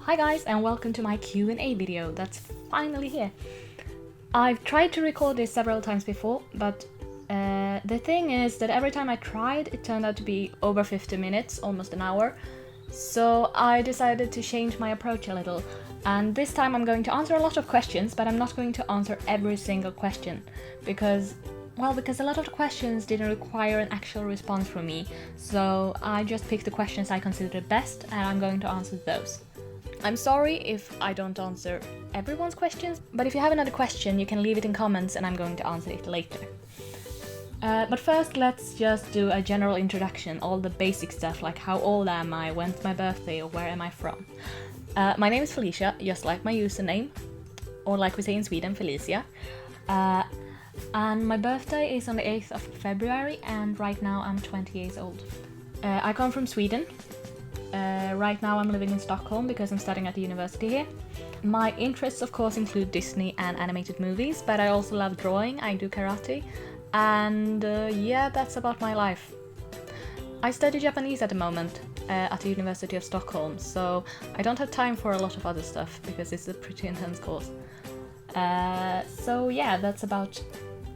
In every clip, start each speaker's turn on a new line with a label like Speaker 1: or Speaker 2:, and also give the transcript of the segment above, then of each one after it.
Speaker 1: Hi guys, and welcome to my Q&A video that's finally here. I've tried to record this several times before, but the thing is that every time I tried it turned out to be over 50 minutes, almost an hour. So I decided to change my approach a little, and this time I'm going to answer a lot of questions, but I'm not going to answer every single question because a lot of the questions didn't require an actual response from me. So I just picked the questions I considered best and I'm going to answer those. I'm sorry if I don't answer everyone's questions, but if you have another question, you can leave it in comments and I'm going to answer it later. But first, let's just do a general introduction, all the basic stuff like how old am I, when's my birthday, or where am I from. My name is Felicia, just like my username, or like we say in Sweden, Felicia. And my birthday is on the 8th of February, and right now I'm 20 years old. I come from Sweden. Right now I'm living in Stockholm because I'm studying at the university here. My interests of course include Disney and animated movies, but I also love drawing, I do karate, and yeah, that's about my life. I study Japanese at the moment at the University of Stockholm, so I don't have time for a lot of other stuff because it's a pretty intense course. So yeah, that's about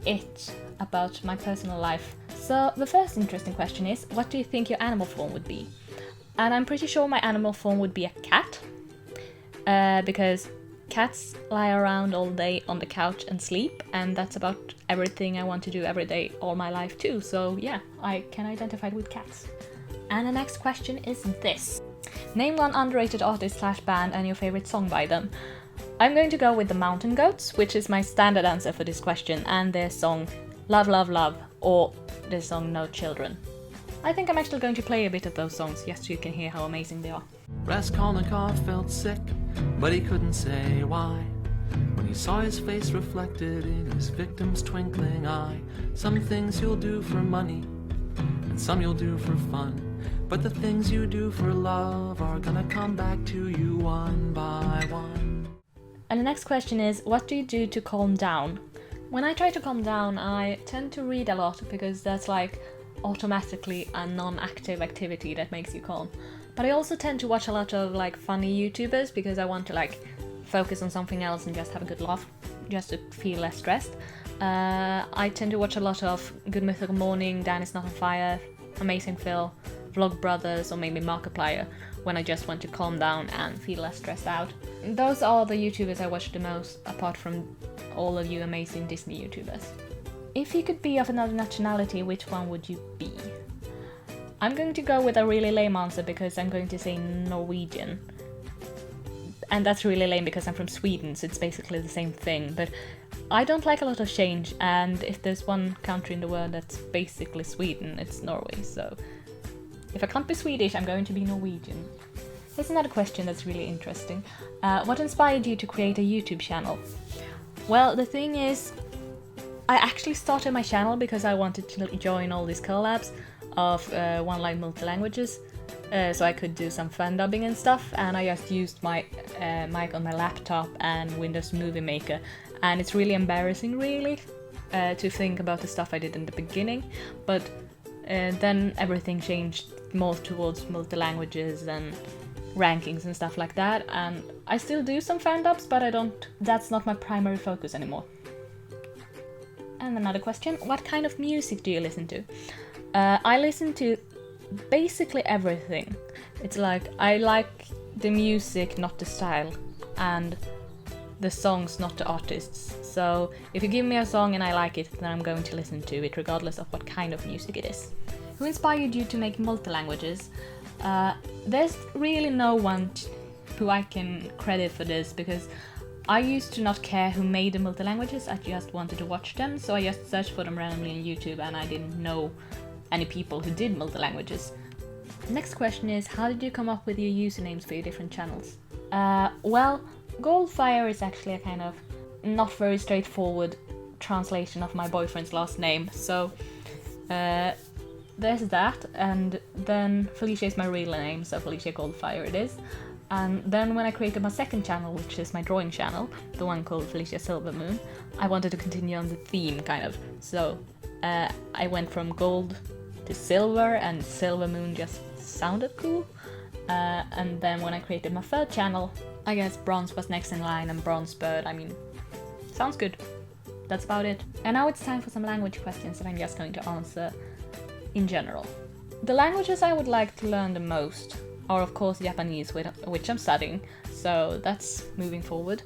Speaker 1: it about my personal life. So the first interesting question is, what do you think your animal form would be? And I'm pretty sure my animal form would be a cat, because cats lie around all day on the couch and sleep, and that's about everything I want to do every day, all my life too, so yeah, I can identify with cats. And the next question is this. Name one underrated artist / band and your favorite song by them. I'm going to go with the Mountain Goats, which is my standard answer for this question, and their song Love Love Love, or their song No Children. I think I'm actually going to play a bit of those songs, just so you can hear how amazing they are.
Speaker 2: Raskolnikov felt sick, but he couldn't say why. When he saw his face reflected in his victim's twinkling eye. Some things you'll do for money, and some you'll do for fun. But the things you do for love are gonna come back to you one by one.
Speaker 1: And the next question is, what do you do to calm down? When I try to calm down, I tend to read a lot because that's like automatically a non-active activity that makes you calm. But I also tend to watch a lot of like funny YouTubers because I want to like focus on something else and just have a good laugh, just to feel less stressed. I tend to watch a lot of Good Mythical Morning, Dan Is Not on Fire, Amazing Phil, Vlog Brothers, or maybe Markiplier when I just want to calm down and feel less stressed out. Those are the YouTubers I watch the most, apart from all of you amazing Disney YouTubers. If you could be of another nationality, which one would you be? I'm going to go with a really lame answer because I'm going to say Norwegian. And that's really lame because I'm from Sweden, so it's basically the same thing. But I don't like a lot of change, and if there's one country in the world that's basically Sweden, it's Norway. So if I can't be Swedish, I'm going to be Norwegian. Here's another question that's really interesting. What inspired you to create a YouTube channel? Well, the thing is, I actually started my channel because I wanted to join all these collabs of one-line multi-languages, so I could do some fan dubbing and stuff, and I just used my mic on my laptop and Windows Movie Maker, and it's really embarrassing really to think about the stuff I did in the beginning, but then everything changed more towards multi-languages and rankings and stuff like that, and I still do some fan dubs, but that's not my primary focus anymore. And another question, what kind of music do you listen to? I listen to basically everything. It's like, I like the music, not the style, and the songs, not the artists. So if you give me a song and I like it, then I'm going to listen to it, regardless of what kind of music it is. Who inspired you to make multi-languages? There's really no one who I can credit for this, because I used to not care who made the multi-languages, I just wanted to watch them, so I just searched for them randomly on YouTube and I didn't know any people who did multi-languages. Next question is, how did you come up with your usernames for your different channels? Well, Goldfire is actually a kind of not very straightforward translation of my boyfriend's last name, so there's that, and then Felicia is my real name, so Felicia Goldfire it is. And then when I created my second channel, which is my drawing channel, the one called Felicia Silvermoon, I wanted to continue on the theme, kind of. So I went from gold to silver, and Silvermoon just sounded cool. And then when I created my third channel, I guess bronze was next in line, and bronze bird, I mean, sounds good. That's about it. And now it's time for some language questions that I'm just going to answer in general. The languages I would like to learn the most are of course Japanese, which I'm studying, so that's moving forward.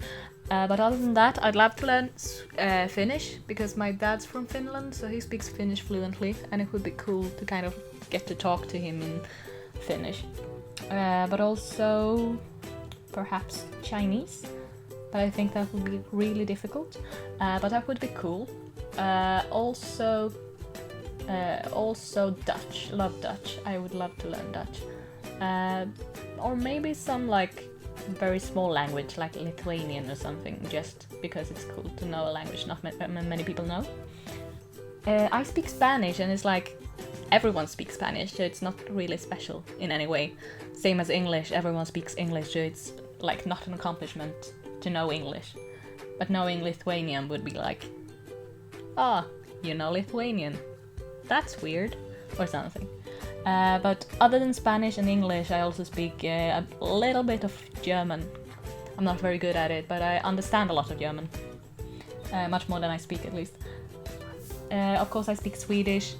Speaker 1: But other than that, I'd love to learn Finnish, because my dad's from Finland, so he speaks Finnish fluently, and it would be cool to kind of get to talk to him in Finnish. But also perhaps Chinese, but I think that would be really difficult, but that would be cool. Also Dutch, love Dutch, I would love to learn Dutch. Or maybe some like very small language like Lithuanian or something, just because it's cool to know a language not many people know. I speak Spanish, and it's like everyone speaks Spanish, so it's not really special in any way. Same as English, everyone speaks English, so it's like not an accomplishment to know English. But knowing Lithuanian would be like, you know Lithuanian. That's weird, or something. But other than Spanish and English, I also speak a little bit of German. I'm not very good at it, but I understand a lot of German. Much more than I speak, at least. Of course, I speak Swedish,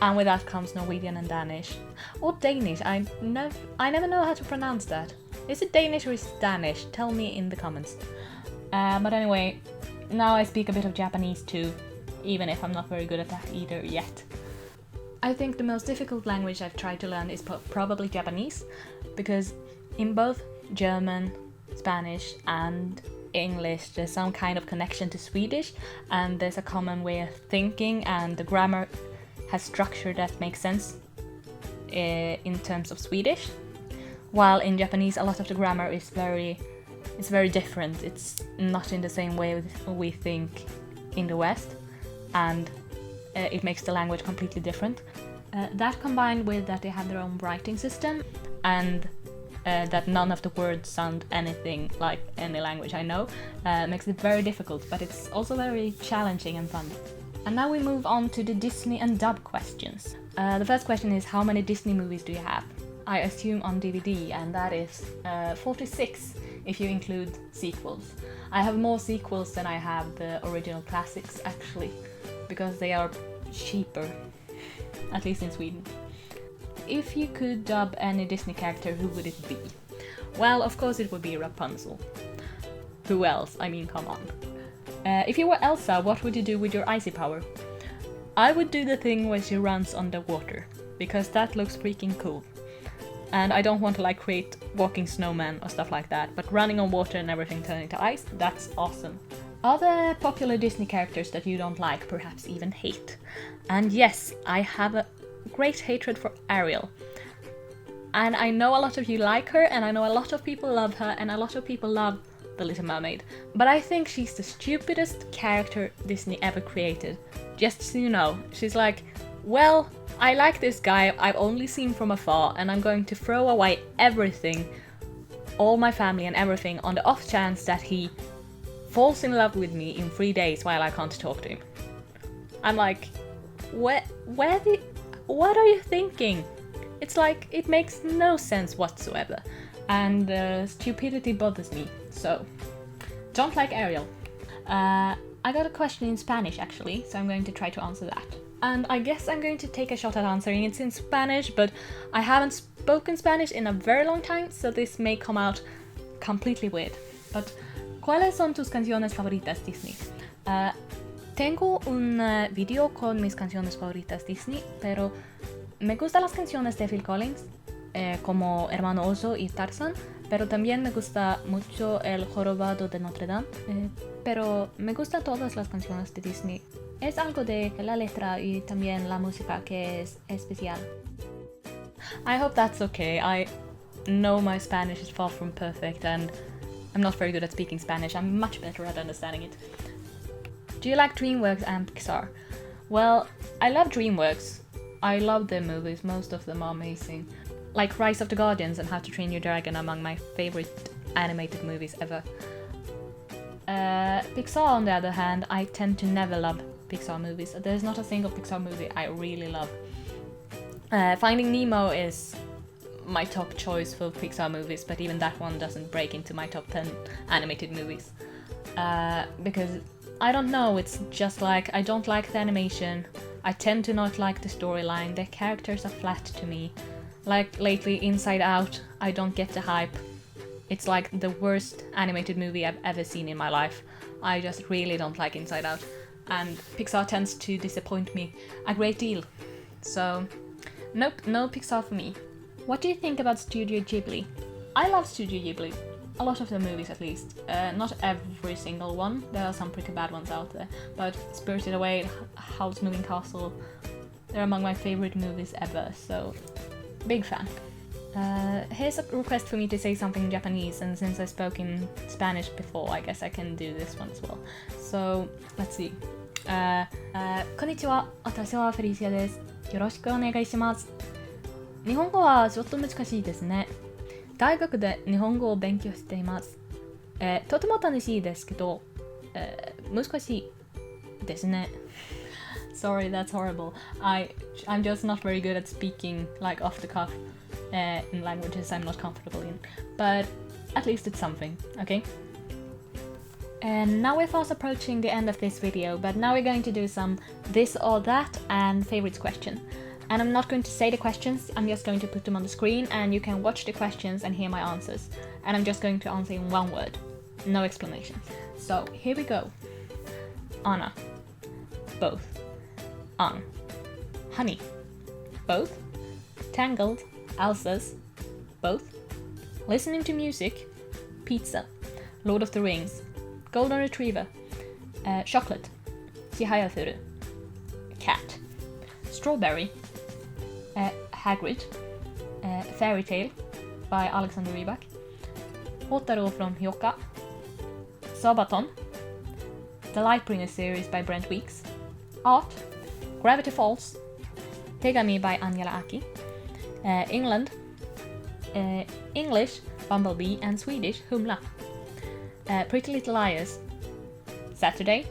Speaker 1: and with that comes Norwegian and Danish. Or Danish, I never know how to pronounce that. Is it Danish or is it Danish? Tell me in the comments. But anyway, now I speak a bit of Japanese too, even if I'm not very good at that either yet. I think the most difficult language I've tried to learn is probably Japanese, because in both German, Spanish and English there's some kind of connection to Swedish, and there's a common way of thinking, and the grammar has structure that makes sense in terms of Swedish, while in Japanese a lot of the grammar is very different. It's not in the same way we think in the West, and it makes the language completely different. That combined with that they have their own writing system, and that none of the words sound anything like any language I know, makes it very difficult, but it's also very challenging and fun. And now we move on to the Disney and dub questions. The first question is, how many Disney movies do you have? I assume on DVD, and that is 46 if you include sequels. I have more sequels than I have the original classics, actually, because they are cheaper, at least in Sweden. If you could dub any Disney character, who would it be? Well, of course it would be Rapunzel. Who else? I mean, come on. If you were Elsa, what would you do with your icy power? I would do the thing where she runs underwater, because that looks freaking cool. And I don't want to like create walking snowmen or stuff like that, but running on water and everything turning to ice, that's awesome. Are there popular Disney characters that you don't like, perhaps even hate? And yes, I have a great hatred for Ariel. And I know a lot of you like her, and I know a lot of people love her, and a lot of people love The Little Mermaid. But I think she's the stupidest character Disney ever created. Just so you know, she's like, well, I like this guy I've only seen from afar, and I'm going to throw away everything, all my family and everything, on the off chance that he falls in love with me in 3 days while I can't talk to him. I'm like, what are you thinking? It's like, it makes no sense whatsoever, and stupidity bothers me, so don't like Ariel. I got a question in Spanish actually, so I'm going to try to answer that. And I guess I'm going to take a shot at answering it in Spanish, but I haven't spoken Spanish in a very long time, so this may come out completely weird. But, ¿cuáles son tus canciones favoritas Disney? Tengo un video con mis canciones favoritas Disney, pero me gustan las canciones de Phil Collins, como Hermano Oso y Tarzan, pero también me gusta mucho El Jorobado de Notre Dame, pero me gustan todas las canciones de Disney. Es algo de la letra y también la música que es especial. I hope that's okay. I know my Spanish is far from perfect, and I'm not very good at speaking Spanish. I'm much better at understanding it. Do you like DreamWorks and Pixar? Well, I love DreamWorks. I love their movies, most of them are amazing. Like Rise of the Guardians and How to Train Your Dragon, among my favorite animated movies ever. Pixar, on the other hand, I tend to never love Pixar movies. There's not a single Pixar movie I really love. Finding Nemo is my top choice for Pixar movies, but even that one doesn't break into my top 10 animated movies. Because, I don't know, it's just like, I don't like the animation, I tend to not like the storyline, the characters are flat to me. Like, lately, Inside Out, I don't get the hype. It's like the worst animated movie I've ever seen in my life. I just really don't like Inside Out. And Pixar tends to disappoint me a great deal. So, nope, no Pixar for me. What do you think about Studio Ghibli? I love Studio Ghibli. A lot of the movies at least. Not every single one, there are some pretty bad ones out there. But Spirited Away, Howl's Moving Castle, they're among my favorite movies ever, so big fan. Here's a request for me to say something in Japanese, and since I spoke in Spanish before, I guess I can do this one as well. So, let's see. こんにちは、私はフェリシアです。よろしくお願いします。日本語はちょっと難しいですね。大学で日本語を勉強しています。とても楽しいですけど、難しいですね。Sorry, that's horrible. I'm just not very good at speaking like off the cuff in languages I'm not comfortable in. But at least it's something, okay? And now we're fast approaching the end of this video, but now we're going to do some this or that and favorites question. And I'm not going to say the questions, I'm just going to put them on the screen and you can watch the questions and hear my answers. And I'm just going to answer in one word, no explanation. So here we go. Anna. Both. Ang. Honey. Both. Tangled. Elsa's. Both. Listening to music. Pizza. Lord of the Rings. Golden Retriever. Chocolate. Chihayafuru. Cat. Strawberry. Hagrid. Fairy Tale by Alexander Rybak. Hotaro from Hyoka. Sabaton. The Lightbringer series by Brent Weeks. Art. Gravity Falls. Tegami by Angela Aki. England. English. Bumblebee and Swedish Humla. Pretty Little Liars. Saturday.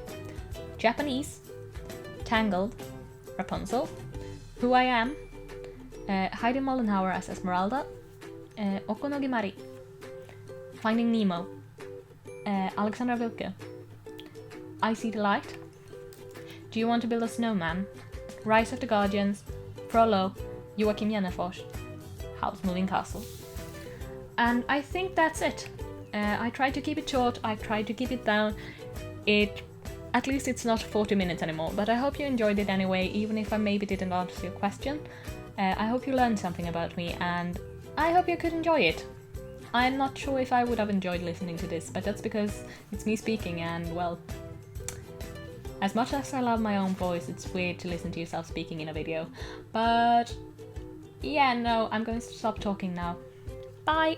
Speaker 1: Japanese. Tangled. Rapunzel. Who I Am. Heidi Mollenhauer as Esmeralda. Okonogi Mari. Finding Nemo. Alexandra Wilke. I See the Light. Do You Want to Build a Snowman? Rise of the Guardians. Frollo. Joakim Jennefors. Howl's Moving Castle. And I think that's it. I tried to keep it short, I tried to keep it down. At least it's not 40 minutes anymore, but I hope you enjoyed it anyway, even if I maybe didn't answer your question. I hope you learned something about me, and I hope you could enjoy it. I'm not sure if I would have enjoyed listening to this, but that's because it's me speaking, and well, as much as I love my own voice, it's weird to listen to yourself speaking in a video. But yeah, no, I'm going to stop talking now. Bye!